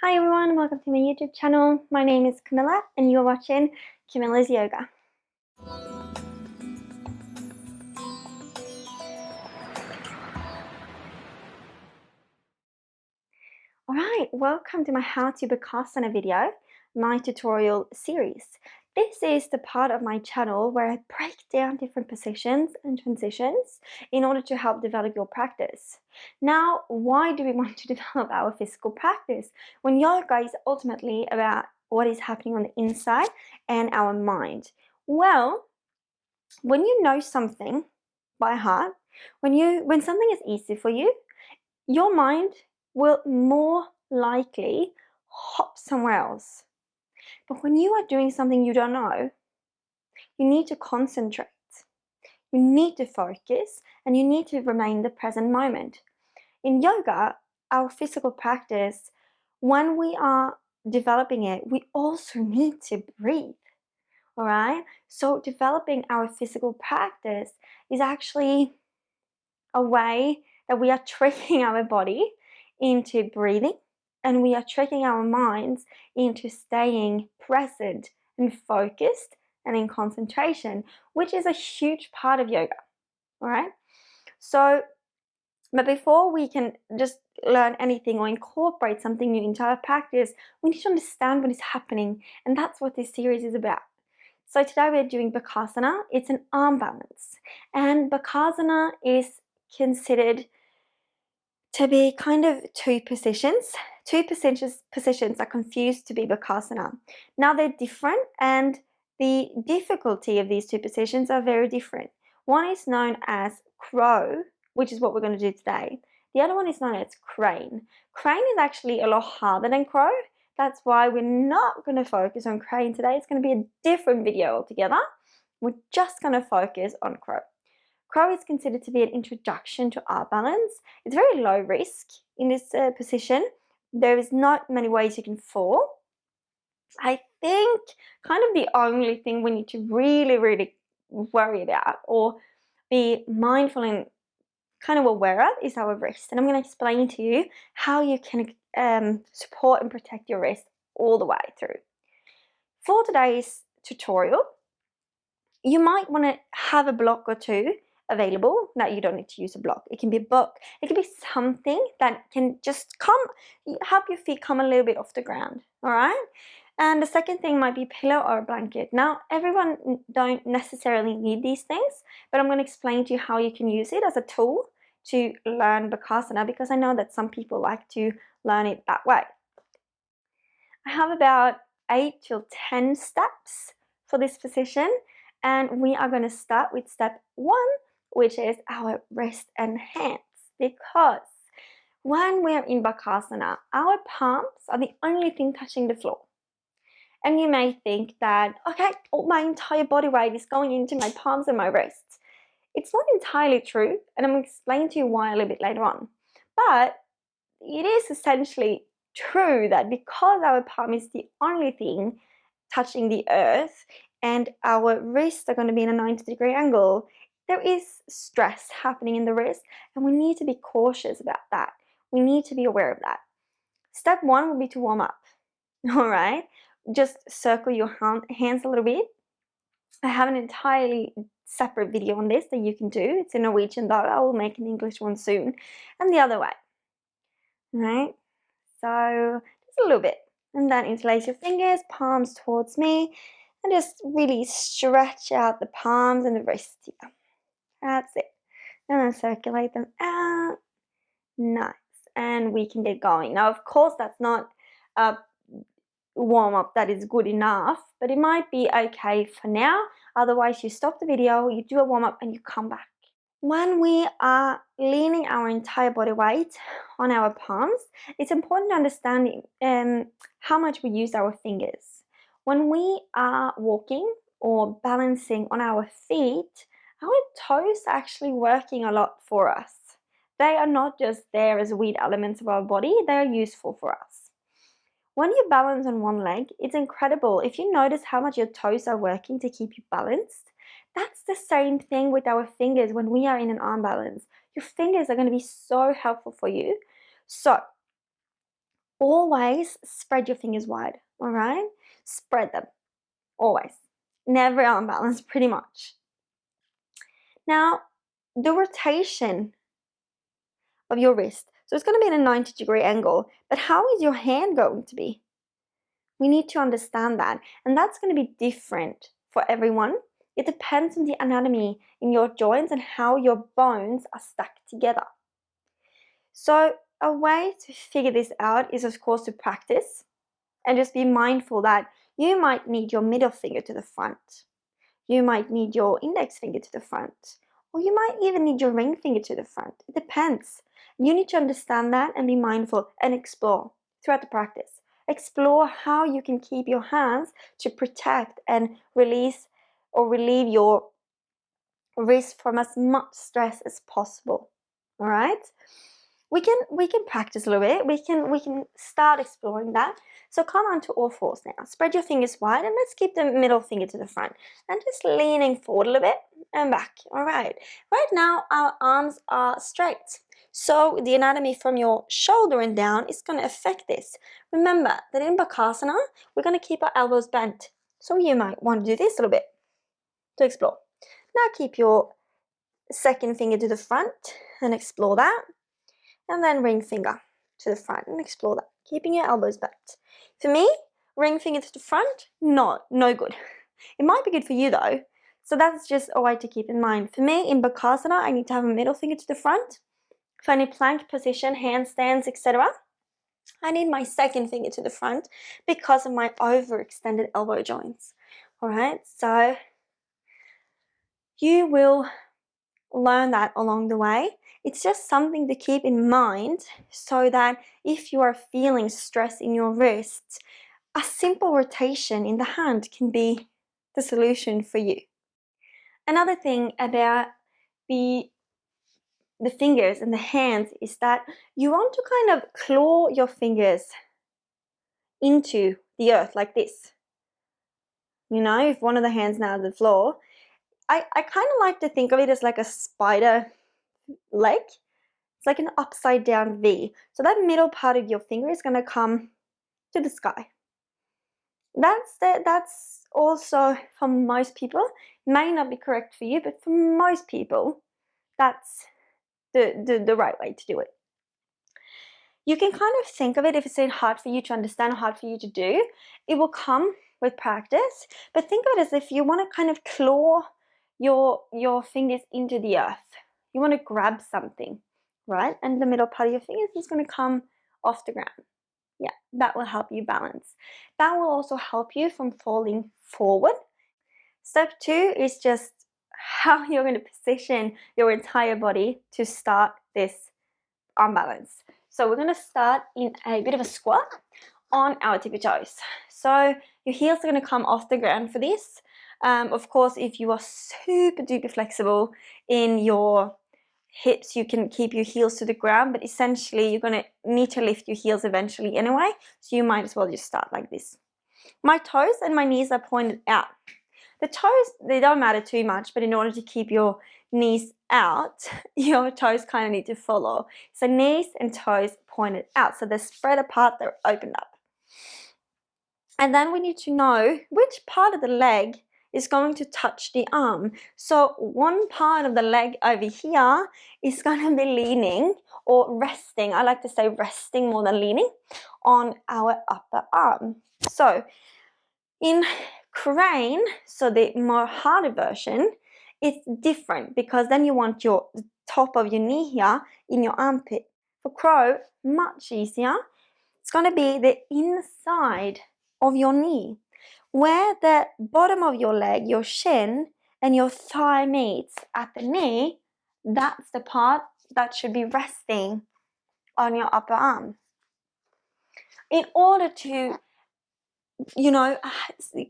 Hi everyone, welcome to my YouTube channel. My name is Kamilla and you're watching Kamilla's Yoga. Alright, welcome to my How to Bakasana video, my tutorial series. This is the part of my channel where I break down different positions and transitions in order to help develop your practice. Now, why do we want to develop our physical practice when yoga is ultimately about what is happening on the inside and our mind? Well, when you know something by heart, when something is easy for you, your mind will more likely hop somewhere else. But when you are doing something you don't know, you need to concentrate, you need to focus, and you need to remain in the present moment. In yoga, our physical practice, when we are developing it, we also need to breathe. All right, so developing our physical practice is actually a way that we are tricking our body into breathing, and we are tricking our minds into staying present and focused and in concentration, which is a huge part of yoga. All right, so but before we can just learn anything or incorporate something new into our practice, we need to understand what is happening, and that's what this series is about. So today we're doing Bakasana. It's an arm balance, and Bakasana is considered to be kind of two positions. Two positions are confused to be Bakasana. Now they're different, and the difficulty of these two positions are very different. One is known as crow, which is what we're going to do today. The other one is known as crane. Crane is actually a lot harder than crow. That's why we're not going to focus on crane today. It's going to be a different video altogether. We're just going to focus on crow. Crow is considered to be an introduction to arm balance. It's very low risk in this position. There is not many ways you can fall. I think kind of the only thing we need to really worry about or be mindful and kind of aware of is our wrist. And I'm going to explain to you how you can support and protect your wrist all the way through. For today's tutorial, you might want to have a block or two available. Now you don't need to use a block. It can be a book. It can be something that can just help your feet come a little bit off the ground. All right. And the second thing might be a pillow or a blanket. Now everyone don't necessarily need these things, but I'm going to explain to you how you can use it as a tool to learn Bakasana, because I know that some people like to learn it that way. I have about 8 to 10 steps for this position, and we are going to start with step 1, which is our wrist and hands, because when we're in Bakasana, our palms are the only thing touching the floor. And you may think that, okay, my entire body weight is going into my palms and my wrists. It's not entirely true, and I'm going to explain to you why a little bit later on. But it is essentially true that because our palm is the only thing touching the earth and our wrists are going to be in a 90-degree angle, there is stress happening in the wrist, and we need to be cautious about that. We need to be aware of that. Step 1 will be to warm up. All right, just circle your hands a little bit. I have an entirely separate video on this that you can do. It's in Norwegian though. I will make an English one soon. And the other way. All right, so just a little bit, and then interlace your fingers, palms towards me, and just really stretch out the palms and the wrists here. That's it. And then circulate them out. Nice. And we can get going. Now, of course, that's not a warm-up that is good enough, but it might be okay for now. Otherwise, you stop the video, you do a warm-up, and you come back. When we are leaning our entire body weight on our palms, it's important to understand how much we use our fingers. When we are walking or balancing on our feet, our toes are actually working a lot for us. They are not just there as weird elements of our body, they are useful for us. When you balance on one leg, it's incredible. If you notice how much your toes are working to keep you balanced, that's the same thing with our fingers when we are in an arm balance. Your fingers are going to be so helpful for you. So, always spread your fingers wide, all right? Spread them, always. Never unbalanced, pretty much. Now, the rotation of your wrist. So it's going to be at a 90-degree angle, but how is your hand going to be? We need to understand that, and that's going to be different for everyone. It depends on the anatomy in your joints and how your bones are stuck together. So a way to figure this out is, of course, to practice and just be mindful that you might need your middle finger to the front. You might need your index finger to the front, or you might even need your ring finger to the front. It depends. You need to understand that and be mindful and explore throughout the practice. Explore how you can keep your hands to protect and release or relieve your wrist from as much stress as possible. All right? We can practice a little bit. We can start exploring that. So come onto all fours now. Spread your fingers wide and let's keep the middle finger to the front and just leaning forward a little bit and back. All right. Right now our arms are straight. So the anatomy from your shoulder and down is going to affect this. Remember that in Bakasana, we're going to keep our elbows bent. So you might want to do this a little bit to explore. Now keep your second finger to the front and explore that. And then ring finger to the front and explore that, keeping your elbows bent. For me, ring finger to the front, no good. It might be good for you though, so that's just a way to keep in mind. For me, in Bakasana, I need to have a middle finger to the front. For any plank position, handstands, etc., I need my second finger to the front because of my overextended elbow joints. All right, so you will learn that along the way. It's just something to keep in mind so that if you are feeling stress in your wrists, a simple rotation in the hand can be the solution for you. Another thing about the fingers and the hands is that you want to kind of claw your fingers into the earth like this. You know, if one of the hands now on the floor, I kind of like to think of it as like a spider leg. It's like an upside down V. So that middle part of your finger is going to come to the sky. That's also, for most people, may not be correct for you, but for most people, that's the right way to do it. You can kind of think of it, if it's hard for you to understand, hard for you to do, it will come with practice. But think of it as if you want to kind of claw your fingers into the earth. You want to grab something, right? And the middle part of your fingers is going to come off the ground. Yeah, that will help you balance. That will also help you from falling forward. Step 2 is just how you're going to position your entire body to start this arm balance. So we're going to start in a bit of a squat on our tippy toes. So your heels are going to come off the ground for this. Of course, if you are super duper flexible in your hips, you can keep your heels to the ground, but essentially you're going to need to lift your heels eventually anyway, so you might as well just start like this. My toes and my knees are pointed out. The toes, they don't matter too much, but in order to keep your knees out, your toes kind of need to follow. So knees and toes pointed out, so they're spread apart, they're opened up. And then we need to know which part of the leg is going to touch the arm. So one part of the leg over here is going to be leaning or resting. I like to say resting more than leaning on our upper arm. So in crane, so the more harder version, it's different because then you want your top of your knee here in your armpit. For crow, much easier. It's going to be the inside of your knee, where the bottom of your leg, your shin, and your thigh meets at the knee. That's the part that should be resting on your upper arm. In order to,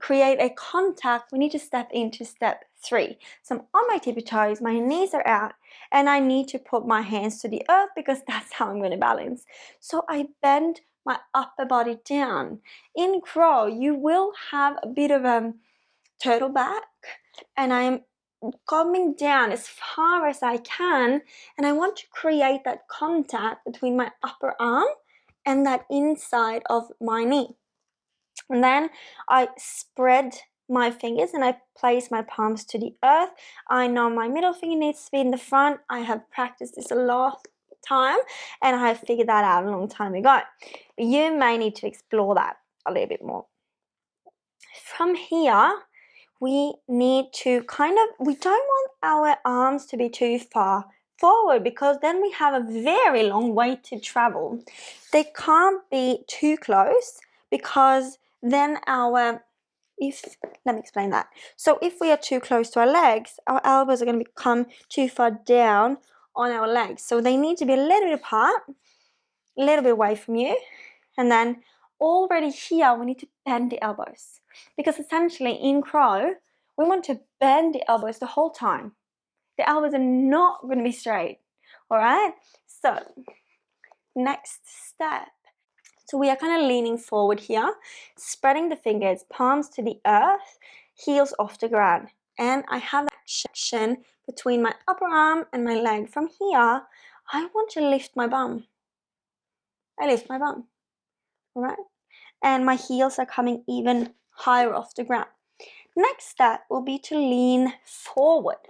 create a contact, we need to step into step 3. So I'm on my tippy toes, my knees are out, and I need to put my hands to the earth because that's how I'm going to balance. So I bend my upper body down. In crow, you will have a bit of a turtle back, and I am coming down as far as I can, and I want to create that contact between my upper arm and that inside of my knee. And then I spread my fingers and I place my palms to the earth. I know my middle finger needs to be in the front. I have practiced this a lot time and I have figured that out a long time ago. You may need to explore that a little bit more. From here, we need to we don't want our arms to be too far forward because then we have a very long way to travel. They can't be too close because then let me explain that. So if we are too close to our legs, our elbows are going to become too far down on our legs. So they need to be a little bit apart, a little bit away from you. And then already here, we need to bend the elbows. Because essentially in crow, we want to bend the elbows the whole time. The elbows are not going to be straight. All right? So next step. So we are kind of leaning forward here, spreading the fingers, palms to the earth, heels off the ground. And I have that section between my upper arm and my leg. From here, I want to lift my bum. I lift my bum. All right? And my heels are coming even higher off the ground. Next step will be to lean forward.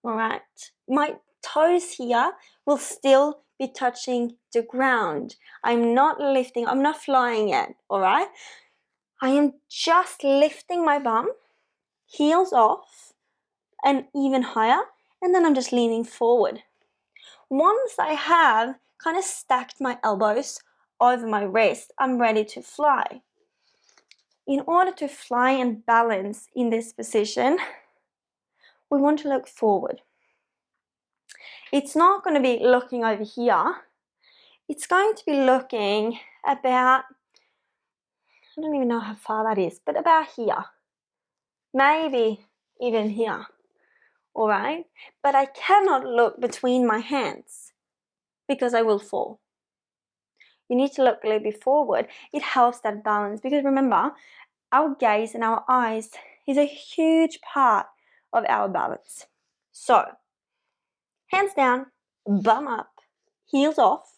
All right? My toes here will still be touching the ground. I'm not lifting, I'm not flying yet, all right? I am just lifting my bum, heels off, and even higher, and then I'm just leaning forward. Once I have kind of stacked my elbows over my wrist, I'm ready to fly. In order to fly and balance in this position, we want to look forward. It's not going to be looking over here. It's going to be looking about, I don't even know how far that is, but about here. Maybe even here. All right? But I cannot look between my hands because I will fall. You need to look a little bit forward. It helps that balance because remember, our gaze and our eyes is a huge part of our balance. So, hands down, bum up, heels off,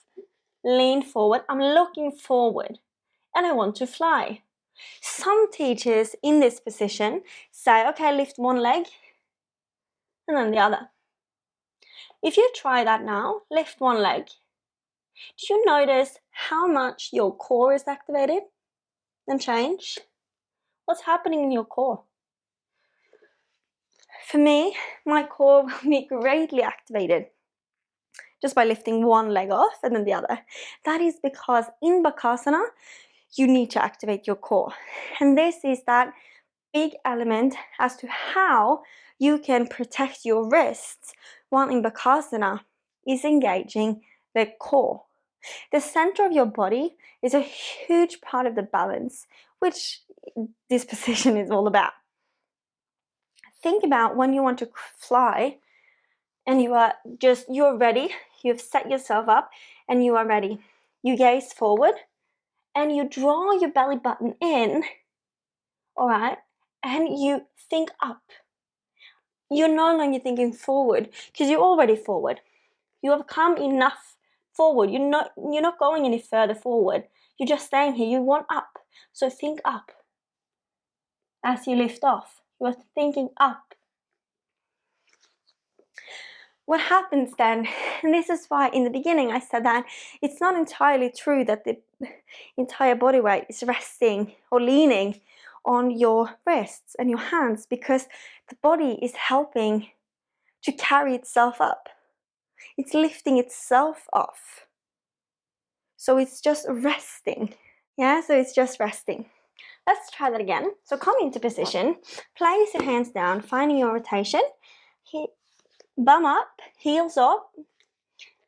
lean forward. I'm looking forward and I want to fly. Some teachers in this position say, okay, lift one leg and then the other. If you try that now, lift one leg, do you notice how much your core is activated and change? What's happening in your core? For me, my core will be greatly activated just by lifting one leg off and then the other. That is because in Bakasana, you need to activate your core. And this is that big element as to how you can protect your wrists while in Bakasana is engaging the core. The center of your body is a huge part of the balance, which this position is all about. Think about when you want to fly and you're ready, you've set yourself up and you are ready. You gaze forward and you draw your belly button in, all right, and you think up. You're no longer thinking forward because you're already forward. You have come enough forward. You're not going any further forward. You're just staying here. You want up. So think up. As you lift off, you are thinking up. What happens then, and this is why in the beginning I said that it's not entirely true that the entire body weight is resting or leaning on your wrists and your hands, because the body is helping to carry itself up. It's lifting itself off. So it's just resting. Yeah, so it's just resting. Let's try that again. So come into position, place your hands down, finding your rotation. Bum up, heels up,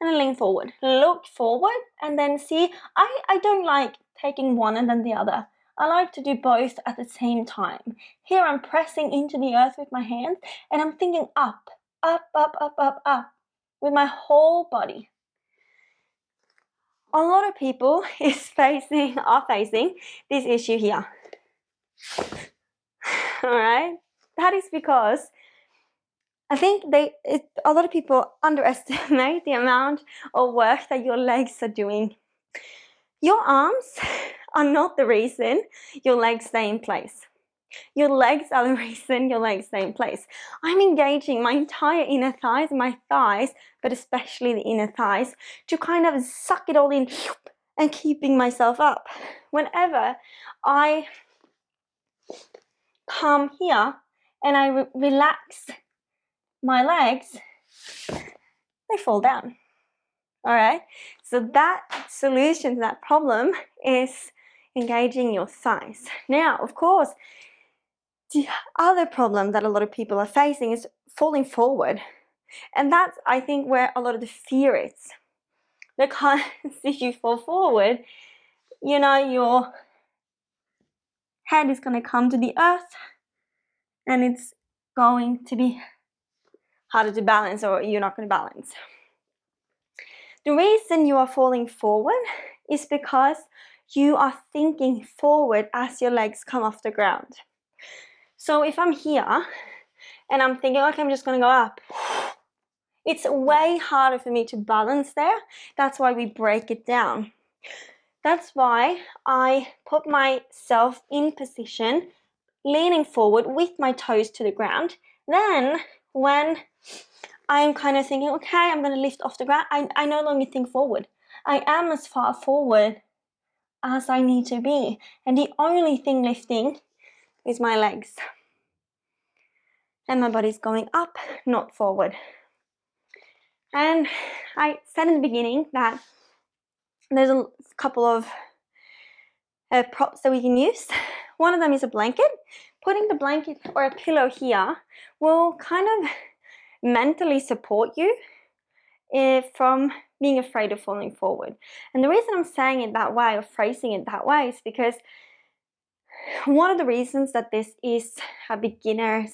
and lean forward. Look forward and then see, I don't like taking one and then the other. I like to do both at the same time. Here I'm pressing into the earth with my hands and I'm thinking up, up, up, up, up, up with my whole body. A lot of people are facing this issue here. All right? That is because I think a lot of people underestimate the amount of work that your legs are doing. Your arms are not the reason your legs stay in place. Your legs are the reason your legs stay in place. I'm engaging my entire inner thighs, my thighs, but especially the inner thighs, to kind of suck it all in and keeping myself up. Whenever I come here and I relax my legs, they fall down. All right, so that solution to that problem is engaging your thighs. Now, of course, the other problem that a lot of people are facing is falling forward. And that's, I think, where a lot of the fear is. Because if you fall forward, you know, your head is going to come to the earth and it's going to be harder to balance, or you're not going to balance. The reason you are falling forward is because you are thinking forward as your legs come off the ground. So if I'm here and I'm thinking, okay, I'm just going to go up, it's way harder for me to balance there. That's why we break it down. That's why I put myself in position, leaning forward with my toes to the ground. Then when I'm kind of thinking, okay, I'm going to lift off the ground, I no longer think forward. I am as far forward as I need to be. And the only thing lifting is my legs. And my body's going up, not forward. And I said in the beginning that there's a couple of props that we can use. One of them is a blanket. Putting the blanket or a pillow here will kind of mentally support you from being afraid of falling forward. And the reason I'm saying it that way, or phrasing it that way, is because one of the reasons that this is a beginner's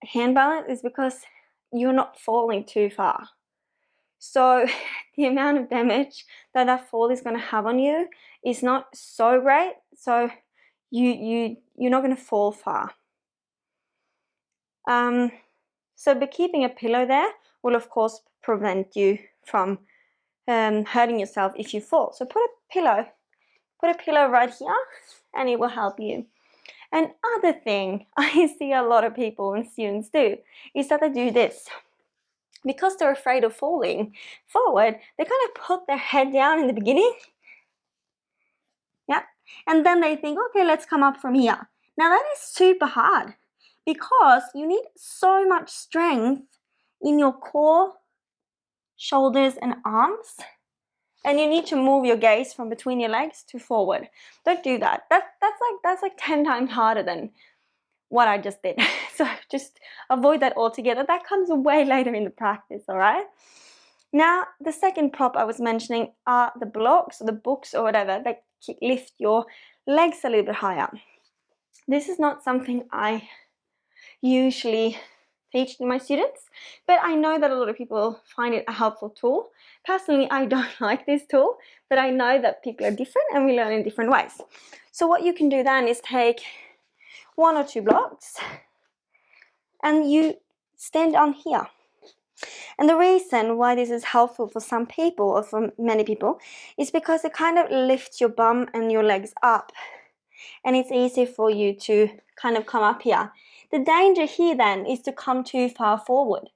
hand balance is because you're not falling too far. So the amount of damage that fall is going to have on you is not so great. So you're not going to fall far. But keeping a pillow there will of course prevent you from hurting yourself if you fall. So put a pillow right here, and it will help you. And other thing I see a lot of people and students do is that they do this. Because they're afraid of falling forward, they kind of put their head down in the beginning. Yeah. And then they think, okay, let's come up from here. Now that is super hard because you need so much strength in your core, shoulders, and arms. And you need to move your gaze from between your legs to forward. Don't do that. That's like 10 times harder than what I just did. So just avoid that altogether. That comes way later in the practice, all right? Now, the second prop I was mentioning are the blocks or the books or whatever that lift your legs a little bit higher. This is not something I usually teach to my students, but I know that a lot of people find it a helpful tool. Personally, I don't like this tool, but I know that people are different and we learn in different ways. So what you can do then is take 1 or 2 blocks and you stand on here. And the reason why this is helpful for some people or for many people is because it kind of lifts your bum and your legs up, and it's easy for you to kind of come up here. The danger here then is to come too far forward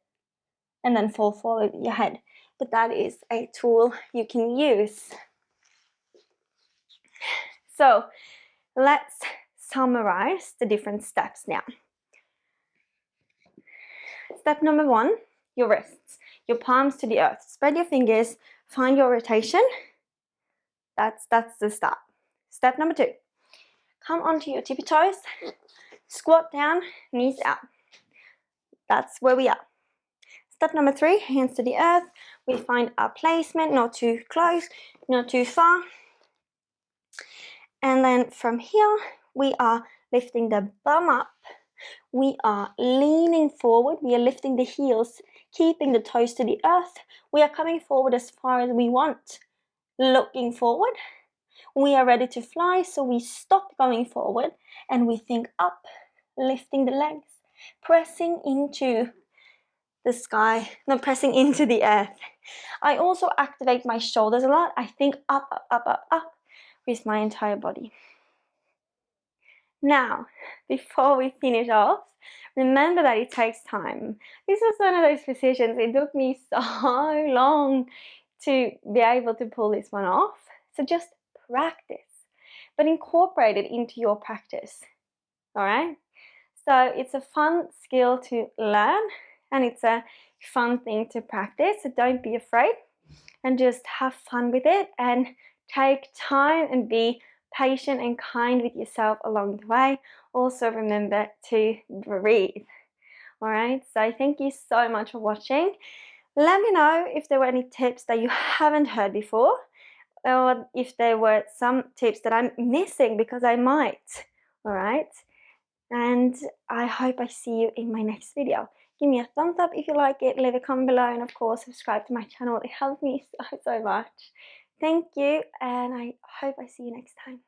and then fall forward your head. But that is a tool you can use. So let's summarize the different steps now. Step number 1, your wrists, your palms to the earth. Spread your fingers, find your rotation. That's the start. Step number 2, come onto your tippy toes, squat down, knees out. That's where we are. Step number 3, hands to the earth. We find our placement, not too close, not too far. And then from here, we are lifting the bum up. We are leaning forward. We are lifting the heels, keeping the toes to the earth. We are coming forward as far as we want. Looking forward. We are ready to fly, so we stop going forward and we think up, lifting the legs, pressing into the sky, not pressing into the earth. I also activate my shoulders a lot. I think up, up, up, up, up with my entire body. Now, before we finish off, remember that it takes time. This was one of those positions, it took me so long to be able to pull this one off. So just practice, but incorporate it into your practice. All right? So it's a fun skill to learn and it's a fun thing to practice. So don't be afraid and just have fun with it and take time and be patient and kind with yourself along the way. Also remember to breathe. All right, so thank you so much for watching. Let me know if there were any tips that you haven't heard before or if there were some tips that I'm missing, because I might. All right, and I hope I see you in my next video. Give me a thumbs up if you like it, leave a comment below, and of course subscribe to my channel. It helps me so much. Thank you, and I hope I see you next time.